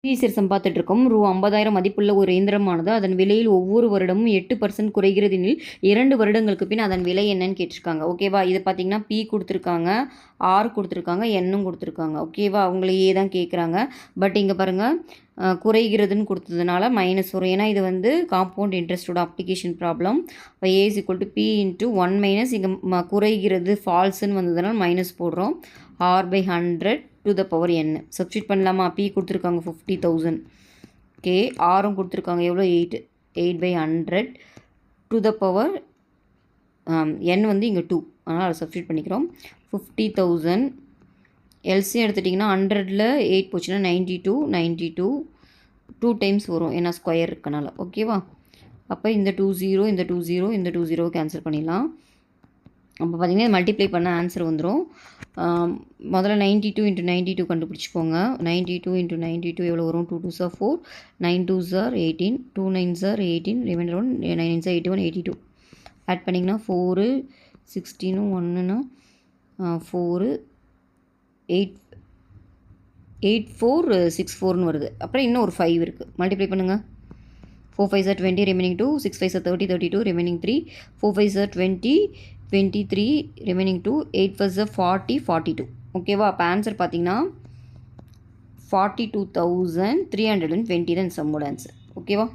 சீர்சம் பார்த்துட்ருக்கோம். ரூ. 50,000 மதிப்புள்ள ஒரு இயந்திரமானது அதன் விலையில் ஒவ்வொரு வருடமும் 8% குறைகிறது எனில் 2 வருடங்களுக்கு பின் அதன் விலை என்னன்னு கேட்டிருக்காங்க. ஓகேவா? இது பார்த்தீங்கன்னா பி கொடுத்துருக்காங்க, ஆர் கொடுத்துருக்காங்க, என்னும் கொடுத்துருக்காங்க. ஓகேவா? அவங்கள ஏ தான் கேட்குறாங்க. பட் இங்கே பாருங்கள் குறைகிறதுன்னு கொடுத்ததுனால மைனஸ் வரும். ஏன்னா இது வந்து காம்பவுண்ட் இன்ட்ரெஸ்டோட அப்ளிகேஷன் ப்ராப்ளம். இப்போ A is equal to B into 1 minus இங்கே குறைகிறது ஃபால்ஸுன்னு வந்ததுனால மைனஸ் போடுறோம். r/100 to the power n. Substitute பண்ணலாமா? பி கொடுத்துருக்காங்க 50,000. ஓகே, ஆரும் கொடுத்துருக்காங்க எவ்வளோ 8/100 to the power n வந்து இங்கே 2. அதனால் அதை சப்ஸ்டியூட் பண்ணிக்கிறோம். 50,000 எல்சியும் எடுத்துட்டிங்கன்னா 100ல் 8 போச்சுன்னா 92 2 டைம்ஸ் வரும். ஏன்னா ஸ்கொயர் இருக்கனால. ஓகேவா? அப்போ இந்த 20 இந்த 20 இந்த 20 கேன்சல் பண்ணிடலாம். அப்போ பார்த்தீங்கன்னா மல்டிப்ளை பண்ண ஆன்சர் வந்துடும். முதல்ல 92 × 92 கண்டுபிடிச்சிக்கோங்க. 92 × 92 எவ்வளோ வரும்? 2 2s are 4, 9 2s are 18, 2 9s are 18, reminder 1, 9 9s are 81, 82. Add பண்ணிங்கன்னா 4 16 1ன்னா 4 8 4 வருது. அப்புறம் இன்னும் ஒரு 5 இருக்குது. மல்டிப்ளை பண்ணுங்கள். 4 5s are 20, remaining 2, 6 5s are 30, 32, remaining 3, 4 5s are 20, 23, remaining 2, 8 5s are 40, 42. ஓகேவா? அப்போ ஆன்சர் பார்த்தீங்கன்னா 42,320 தான் சம்மோட ஆன்சர். ஓகேவா?